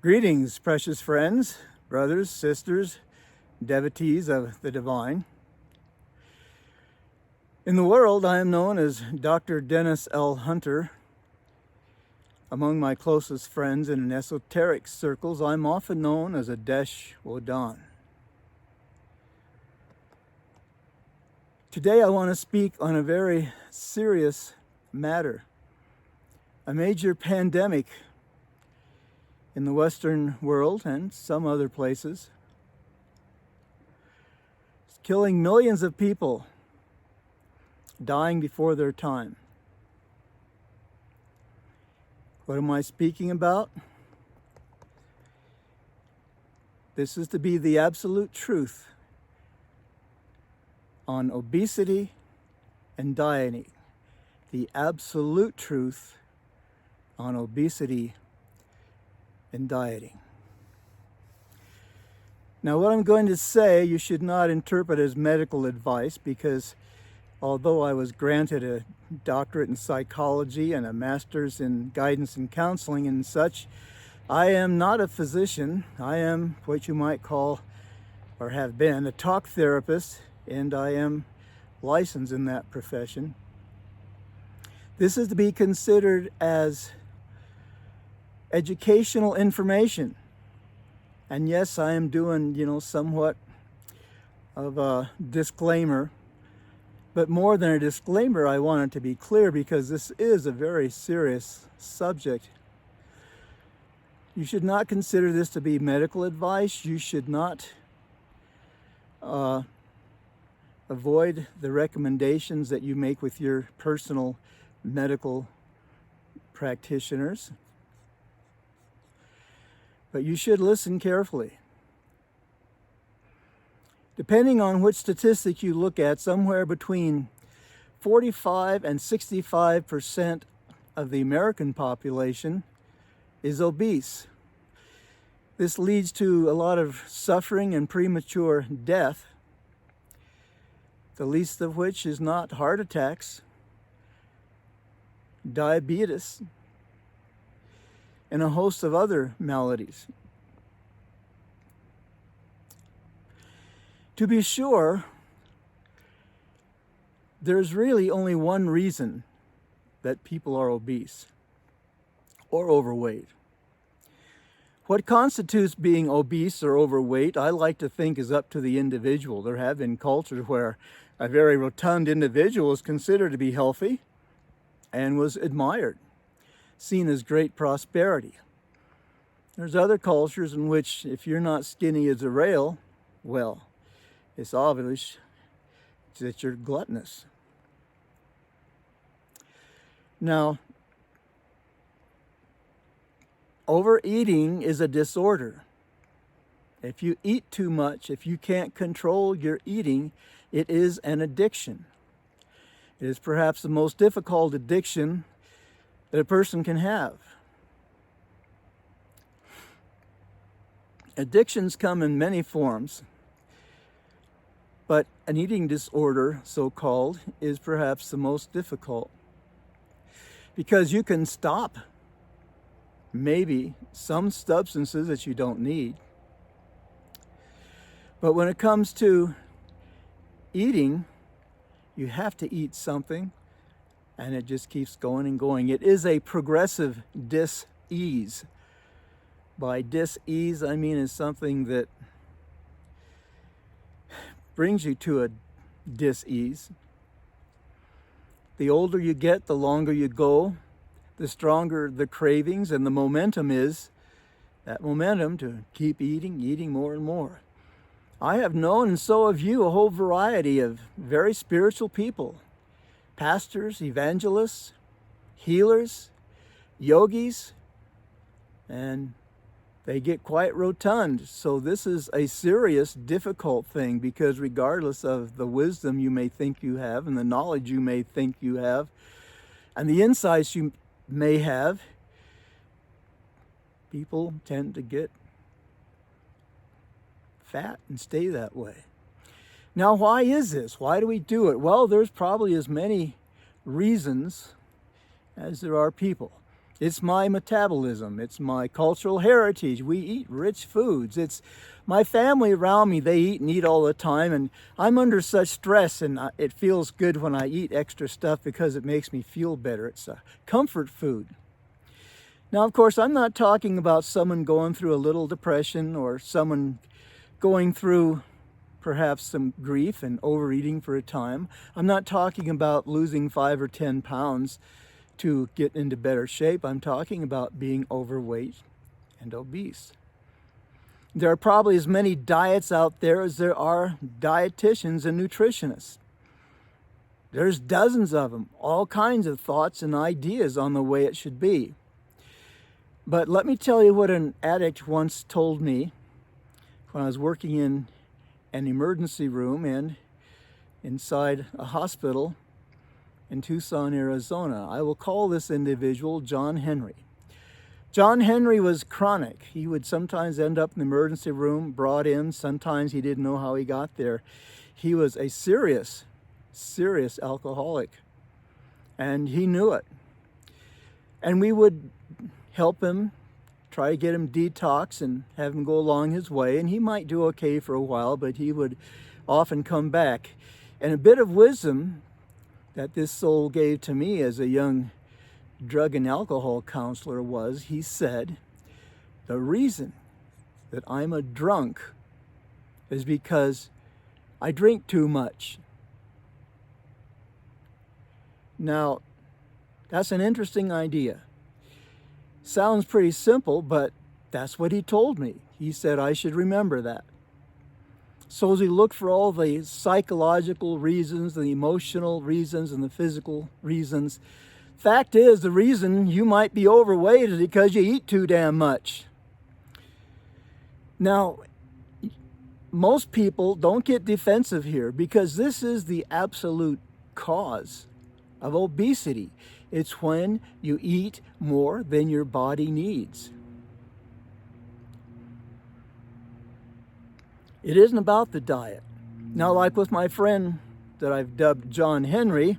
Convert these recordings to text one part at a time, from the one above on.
Greetings, precious friends, brothers, sisters, devotees of the divine. In the world, I am known as Dr. Dennis L. Hunter. Among my closest friends in esoteric circles, I'm often known as Adesh Wodan. Today, I want to speak on a very serious matter, a major pandemic in the Western world and some other places. It's killing millions of people, dying before their time. What am I speaking about? This is to be the absolute truth on obesity and dieting. The absolute truth on obesity and dieting. Now, what I'm going to say, you should not interpret as medical advice, because although I was granted a doctorate in psychology and a master's in guidance and counseling and such, I am not a physician. I am what you might call, or have been, a talk therapist, and I am licensed in that profession. This is to be considered as educational information. And yes, I am doing, somewhat of a disclaimer. But more than a disclaimer, I want it to be clear, because this is a very serious subject. You should not consider this to be medical advice. You should not avoid the recommendations that you make with your personal medical practitioners. But you should listen carefully. Depending on which statistic you look at, somewhere between 45 and 65% of the American population is obese. This leads to a lot of suffering and premature death, the least of which is not heart attacks, diabetes, and a host of other maladies. To be sure, there's really only one reason that people are obese or overweight. What constitutes being obese or overweight, I like to think, is up to the individual. There have been cultures where a very rotund individual is considered to be healthy and was admired, seen as great prosperity. There's other cultures in which if you're not skinny as a rail, well, it's obvious that you're gluttonous. Now, overeating is a disorder. If you eat too much, if you can't control your eating, it is an addiction. It is perhaps the most difficult addiction that a person can have. Addictions come in many forms, but an eating disorder, so-called, is perhaps the most difficult, because you can stop maybe some substances that you don't need, but when it comes to eating, you have to eat something, and it just keeps going and going. It is a progressive dis-ease. By dis-ease, I mean it's something that brings you to a dis-ease. The older you get, the longer you go, the stronger the cravings, and the momentum is that momentum to keep eating more and more. I have known, and so have you, a whole variety of very spiritual people, pastors, evangelists, healers, yogis, and they get quite rotund. So this is a serious, difficult thing, because regardless of the wisdom you may think you have and the knowledge you may think you have and the insights you may have, people tend to get fat and stay that way. Now, why is this? Why do we do it? Well, there's probably as many reasons as there are people. It's my metabolism. It's my cultural heritage. We eat rich foods. It's my family around me. They eat and eat all the time, and I'm under such stress, and it feels good when I eat extra stuff because it makes me feel better. It's a comfort food. Now, of course, I'm not talking about someone going through a little depression or someone going through perhaps some grief and overeating for a time. I'm not talking about losing 5 or 10 pounds to get into better shape. I'm talking about being overweight and obese. There are probably as many diets out there as there are dietitians and nutritionists. There's dozens of them, all kinds of thoughts and ideas on the way it should be. But let me tell you what an addict once told me when I was working in an emergency room and inside a hospital in Tucson, Arizona. I will call this individual John Henry. John Henry was chronic. He would sometimes end up in the emergency room, brought in. Sometimes he didn't know how he got there. He was a serious alcoholic, and he knew it. And we would help him, try to get him detox and have him go along his way, and he might do okay for a while, but he would often come back. And a bit of wisdom that this soul gave to me as a young drug and alcohol counselor was, he said, the reason that I'm a drunk is because I drink too much. Now, that's an interesting idea. Sounds pretty simple, but that's what he told me. He said I should remember that. So as we look for all the psychological reasons, the emotional reasons, and the physical reasons, fact is the reason you might be overweight is because you eat too damn much. Now, most people don't get defensive here because this is the absolute cause of obesity. It's when you eat more than your body needs. It isn't about the diet. Now, like with my friend that I've dubbed John Henry,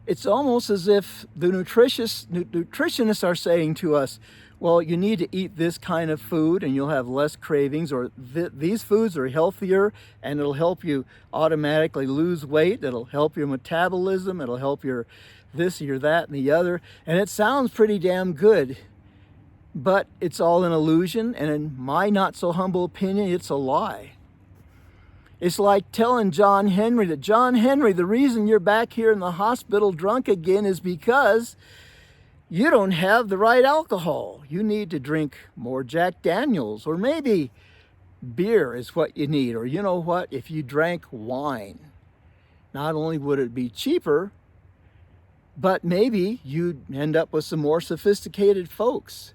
it's almost as if the nutritionists are saying to us, well, you need to eat this kind of food and you'll have less cravings, or these foods are healthier and it'll help you automatically lose weight, it'll help your metabolism, it'll help your this, your that, and the other. And it sounds pretty damn good, but it's all an illusion, and in my not so humble opinion, it's a lie. It's like telling John Henry that, John Henry, the reason you're back here in the hospital drunk again is because you don't have the right alcohol. You need to drink more Jack Daniels, or maybe beer is what you need. Or you know what, if you drank wine, not only would it be cheaper, but maybe you'd end up with some more sophisticated folks.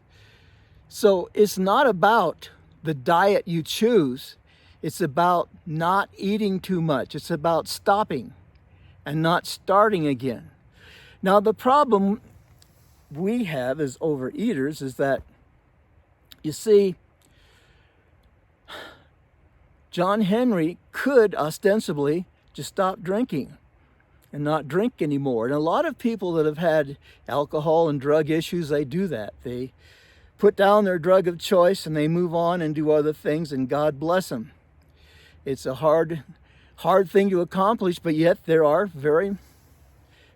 So it's not about the diet you choose. It's about not eating too much. It's about stopping and not starting again. Now, the problem we have as overeaters is that, you see, John Henry could ostensibly just stop drinking and not drink anymore. And a lot of people that have had alcohol and drug issues, they do that. They put down their drug of choice and they move on and do other things, and God bless them. It's a hard thing to accomplish, but yet there are very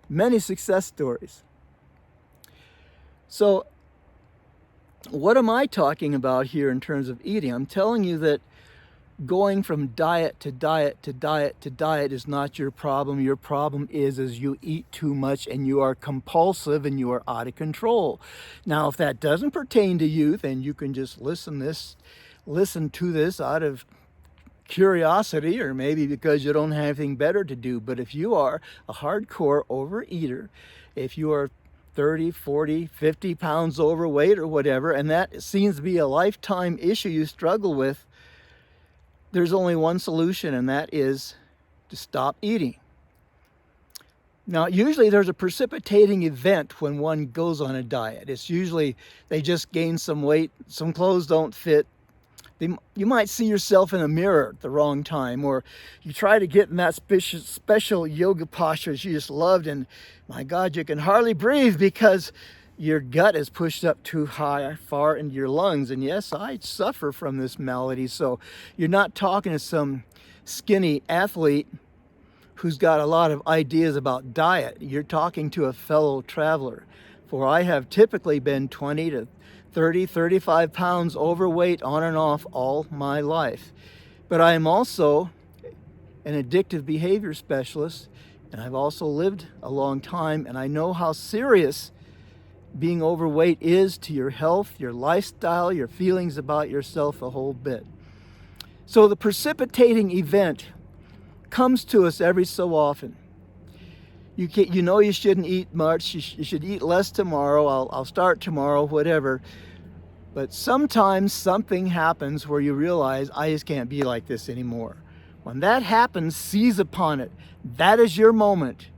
many success stories. So what am I talking about here in terms of eating? I'm telling you that going from diet to diet to diet to diet is not your problem. Your problem is you eat too much and you are compulsive and you are out of control. Now, if that doesn't pertain to you, then you can just listen to this out of curiosity, or maybe because you don't have anything better to do. But if you are a hardcore overeater, if you are 30, 40, 50 pounds overweight or whatever, and that seems to be a lifetime issue you struggle with, there's only one solution, and that is to stop eating. Now, usually there's a precipitating event when one goes on a diet. It's usually they just gain some weight, some clothes don't fit, You might see yourself in a mirror at the wrong time, or you try to get in that special yoga postures you just loved, and my God, you can hardly breathe because your gut is pushed up too far into your lungs. And yes, I suffer from this malady. So you're not talking to some skinny athlete who's got a lot of ideas about diet. You're talking to a fellow traveler. For I have typically been 20 to 30, 35 pounds overweight on and off all my life. But I am also an addictive behavior specialist, and I've also lived a long time, and I know how serious being overweight is to your health, your lifestyle, your feelings about yourself, a whole bit. So the precipitating event comes to us every so often. You know you shouldn't eat much, you should eat less tomorrow, I'll start tomorrow, whatever. But sometimes something happens where you realize, I just can't be like this anymore. When that happens, seize upon it. That is your moment.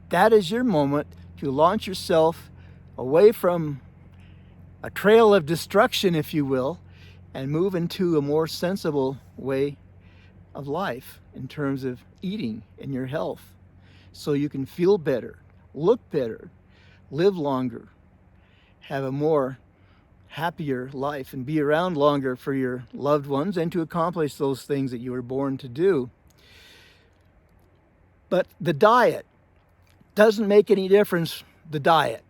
That is your moment to launch yourself away from a trail of destruction, if you will, and move into a more sensible way of life in terms of eating and your health, so you can feel better, look better, live longer, have a more happier life, and be around longer for your loved ones, and to accomplish those things that you were born to do. But the diet doesn't make any difference, the diet.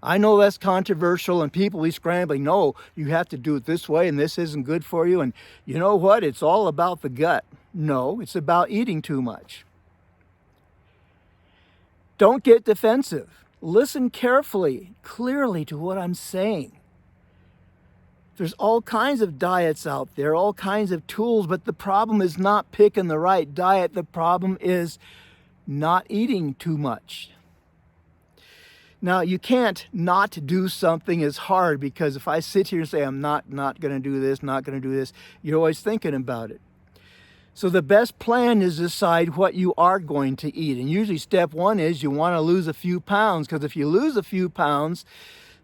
I know that's controversial, and people be scrambling, no, you have to do it this way, and this isn't good for you, and you know what, it's all about the gut. No, it's about eating too much. Don't get defensive. Listen carefully, clearly to what I'm saying. There's all kinds of diets out there, all kinds of tools, but the problem is not picking the right diet. The problem is not eating too much. Now, you can't not do something as hard, because if I sit here and say, I'm not going to do this, not going to do this, you're always thinking about it. So the best plan is to decide what you are going to eat. And usually step one is you want to lose a few pounds, because if you lose a few pounds,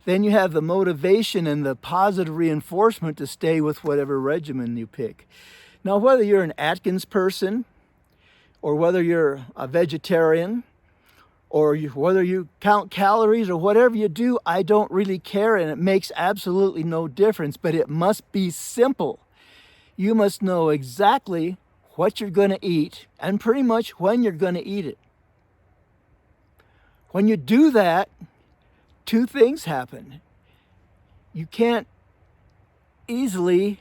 then you have the motivation and the positive reinforcement to stay with whatever regimen you pick. Now, whether you're an Atkins person, or whether you're a vegetarian, or whether you count calories, or whatever you do, I don't really care, and it makes absolutely no difference, but it must be simple. You must know exactly what you're going to eat, and pretty much when you're going to eat it. When you do that, two things happen. You can't easily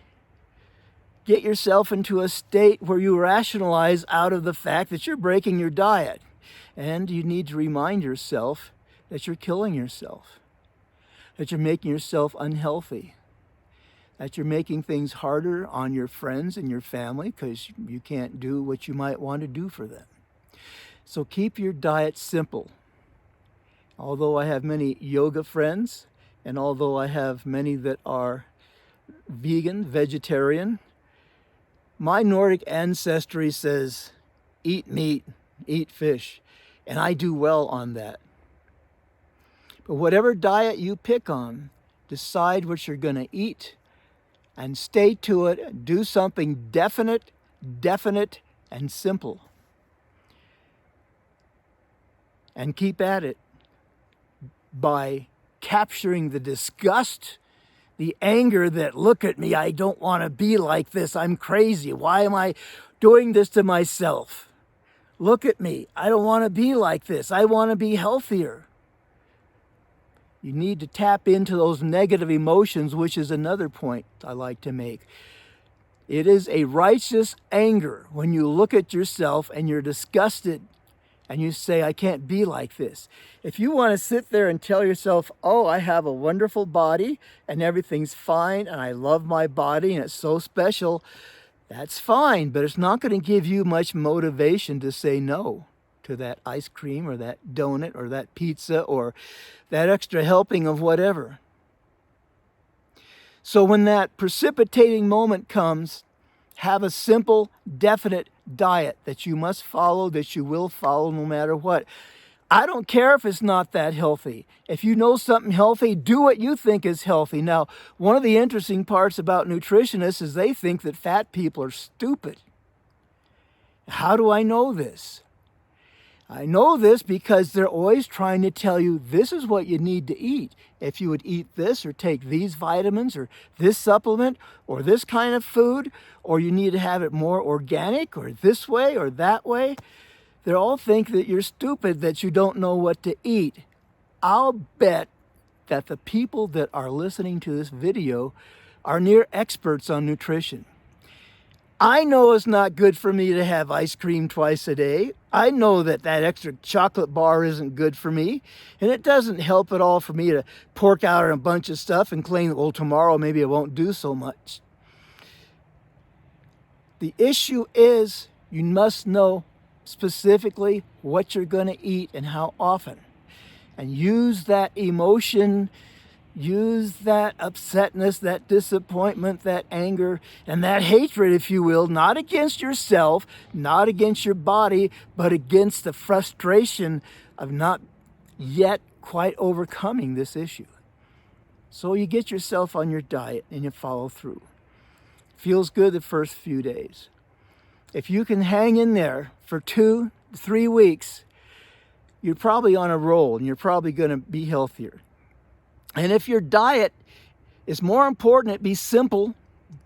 get yourself into a state where you rationalize out of the fact that you're breaking your diet. And you need to remind yourself that you're killing yourself, that you're making yourself unhealthy, that you're making things harder on your friends and your family because you can't do what you might want to do for them. So keep your diet simple. Although I have many yoga friends, and although I have many that are vegan, vegetarian, my Nordic ancestry says, eat meat, eat fish. And I do well on that. But whatever diet you pick on, decide what you're going to eat and stay to it. Do something definite, and simple. And keep at it by capturing the disgust, the anger that, look at me, I don't want to be like this. I'm crazy. Why am I doing this to myself? Look at me. I don't want to be like this. I want to be healthier. You need to tap into those negative emotions, which is another point I like to make. It is a righteous anger when you look at yourself and you're disgusted and you say, I can't be like this. If you want to sit there and tell yourself, oh, I have a wonderful body and everything's fine and I love my body and it's so special, that's fine, but it's not going to give you much motivation to say no to that ice cream or that donut or that pizza or that extra helping of whatever. So when that precipitating moment comes, have a simple, definite diet that you must follow, that you will follow no matter what. I don't care if it's not that healthy. If you know something healthy, do what you think is healthy. Now, one of the interesting parts about nutritionists is they think that fat people are stupid. How do I know this? I know this because they're always trying to tell you this is what you need to eat. If you would eat this or take these vitamins or this supplement or this kind of food, or you need to have it more organic or this way or that way, they all think that you're stupid, that you don't know what to eat. I'll bet that the people that are listening to this video are near experts on nutrition. I know it's not good for me to have ice cream twice a day. I know that that extra chocolate bar isn't good for me. And it doesn't help at all for me to pork out a bunch of stuff and claim, well, tomorrow maybe I won't do so much. The issue is you must know specifically what you're going to eat and how often. And use that emotion, use that upsetness, that disappointment, that anger, and that hatred, if you will, not against yourself, not against your body, but against the frustration of not yet quite overcoming this issue. So you get yourself on your diet and you follow through. Feels good the first few days. If you can hang in there for 2-3 weeks, you're probably on a roll and you're probably going to be healthier. And if your diet is more important, it be simple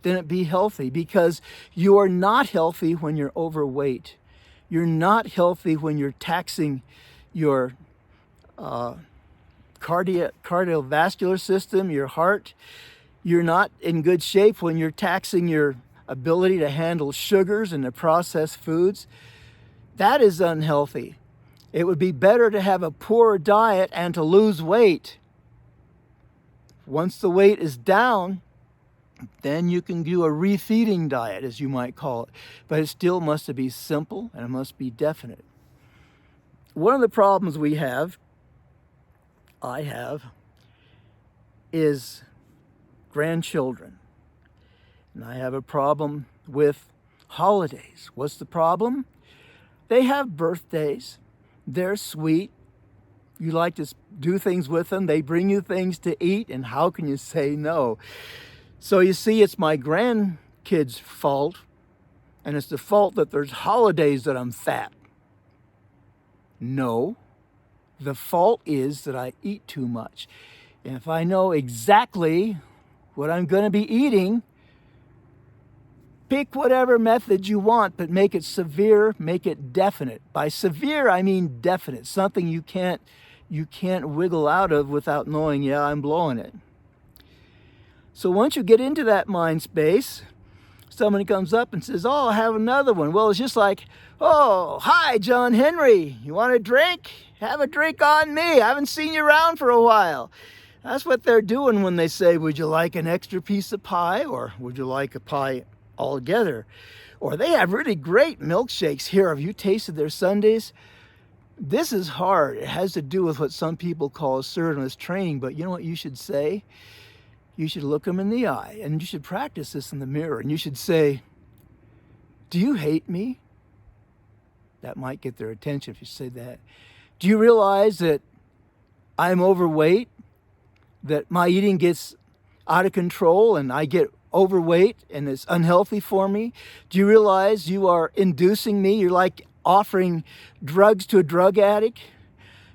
than it be healthy, because you are not healthy when you're overweight. You're not healthy when you're taxing your cardiovascular system, your heart. You're not in good shape when you're taxing your ability to handle sugars and to process foods. That is unhealthy. It would be better to have a poor diet and to lose weight. Once the weight is down, then you can do a refeeding diet, as you might call it. But it still must be simple and it must be definite. One of the problems I have, is grandchildren. And I have a problem with holidays. What's the problem? They have birthdays. They're sweet. You like to do things with them. They bring you things to eat. And how can you say no? So you see, it's my grandkids' fault. And it's the fault that there's holidays that I'm fat. No. The fault is that I eat too much. And if I know exactly what I'm going to be eating, pick whatever method you want, but make it severe, make it definite. By severe, I mean definite, something you can't wiggle out of without knowing, yeah, I'm blowing it. So once you get into that mind space, somebody comes up and says, oh, I'll have another one. Well, it's just like, oh, hi, John Henry. You want a drink? Have a drink on me. I haven't seen you around for a while. That's what they're doing when they say, would you like an extra piece of pie, or would you like a pie altogether? Or they have really great milkshakes here. Have you tasted their sundaes? This is hard. It has to do with what some people call assertiveness training. But you know what you should say? You should look them in the eye, and you should practice this in the mirror. And you should say, do you hate me? That might get their attention if you say that. Do you realize that I'm overweight? That my eating gets out of control and I get overweight and it's unhealthy for me? Do you realize you are inducing me? You're like offering drugs to a drug addict.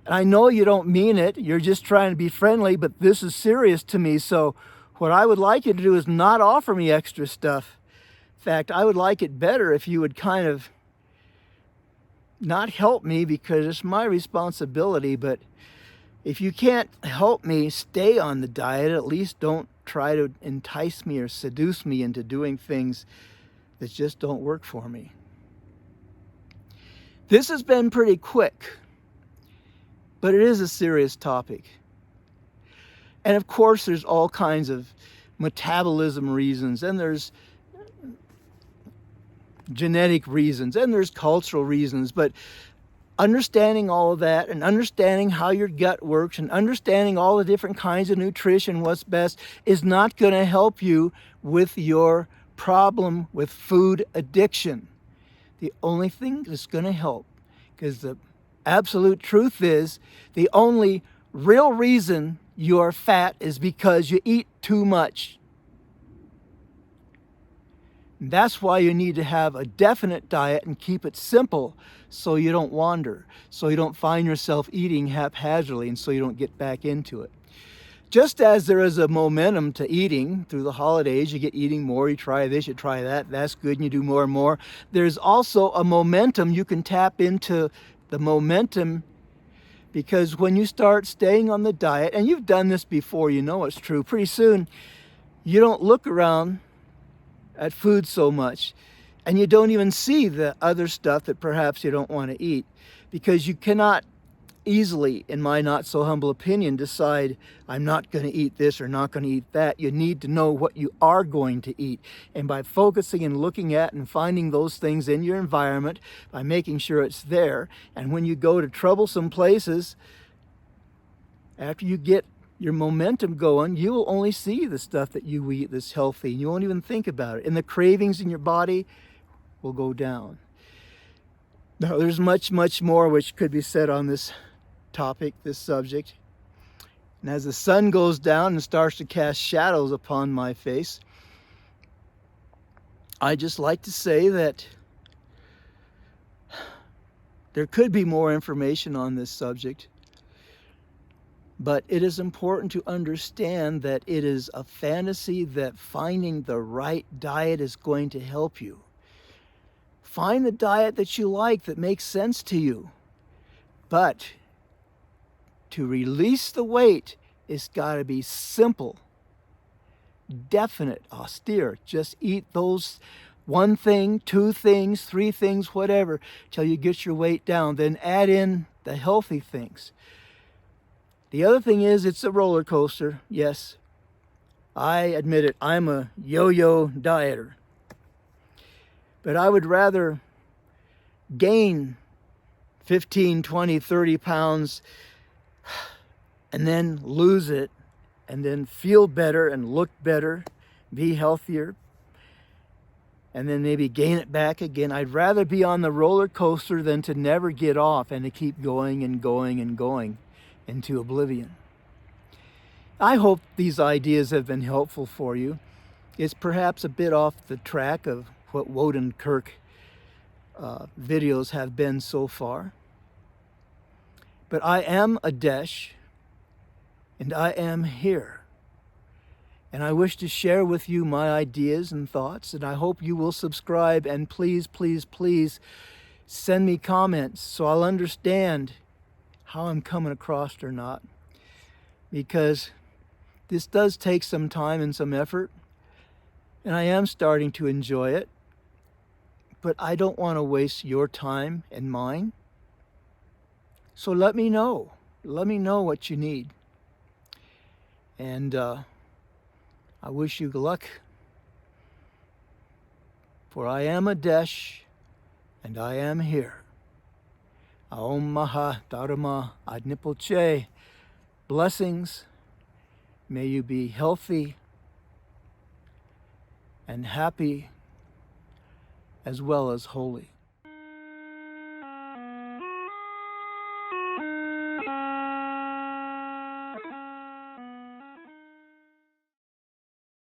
And I know you don't mean it. You're just trying to be friendly, but this is serious to me. So what I would like you to do is not offer me extra stuff. In fact, I would like it better if you would kind of not help me, because it's my responsibility. But if you can't help me stay on the diet, at least don't try to entice me or seduce me into doing things that just don't work for me. This has been pretty quick, but it is a serious topic. And of course, there's all kinds of metabolism reasons, and there's genetic reasons, and there's cultural reasons. But understanding all of that, and understanding how your gut works, and understanding all the different kinds of nutrition, what's best, is not going to help you with your problem with food addiction. The only thing that's going to help, because the absolute truth is the only real reason you are fat is because you eat too much. That's why you need to have a definite diet and keep it simple so you don't wander, so you don't find yourself eating haphazardly, and so you don't get back into it. Just as there is a momentum to eating through the holidays, you get eating more, you try this, you try that, that's good, and you do more and more. There's also a momentum you can tap into, the momentum, because when you start staying on the diet, and you've done this before, you know it's true, pretty soon you don't look around at food so much, and you don't even see the other stuff that perhaps you don't want to eat, because you cannot easily, in my not so humble opinion, decide I'm not going to eat this or not going to eat that. You need to know what you are going to eat, and by focusing and looking at and finding those things in your environment, by making sure it's there, and when you go to troublesome places, after you get your momentum going, you will only see the stuff that you eat that's healthy. You won't even think about it. And the cravings in your body will go down. Now, there's much, much more which could be said on this topic, this subject. And as the sun goes down and starts to cast shadows upon my face, I just like to say that there could be more information on this subject. But it is important to understand that it is a fantasy that finding the right diet is going to help you. Find the diet that you like, that makes sense to you. But to release the weight, it's got to be simple, definite, austere. Just eat those one thing, two things, three things, whatever, till you get your weight down. Then add in the healthy things. The other thing is, it's a roller coaster. Yes, I admit it. I'm a yo-yo dieter. But I would rather gain 15, 20, 30 pounds and then lose it and then feel better and look better, be healthier, and then maybe gain it back again. I'd rather be on the roller coaster than to never get off and to keep going and going and going into oblivion. I hope these ideas have been helpful for you. It's perhaps a bit off the track of what Wodan Kirk videos have been so far. But I am Adesh, and I am here. And I wish to share with you my ideas and thoughts, and I hope you will subscribe, and please, please, please send me comments so I'll understand how I'm coming across or not, because this does take some time and some effort, and I am starting to enjoy it, but I don't want to waste your time and mine. So let me know what you need, and I wish you luck, for I am Adesh, and I am here. Aum Maha Dharma Adnipoche. Blessings. May you be healthy and happy as well as holy.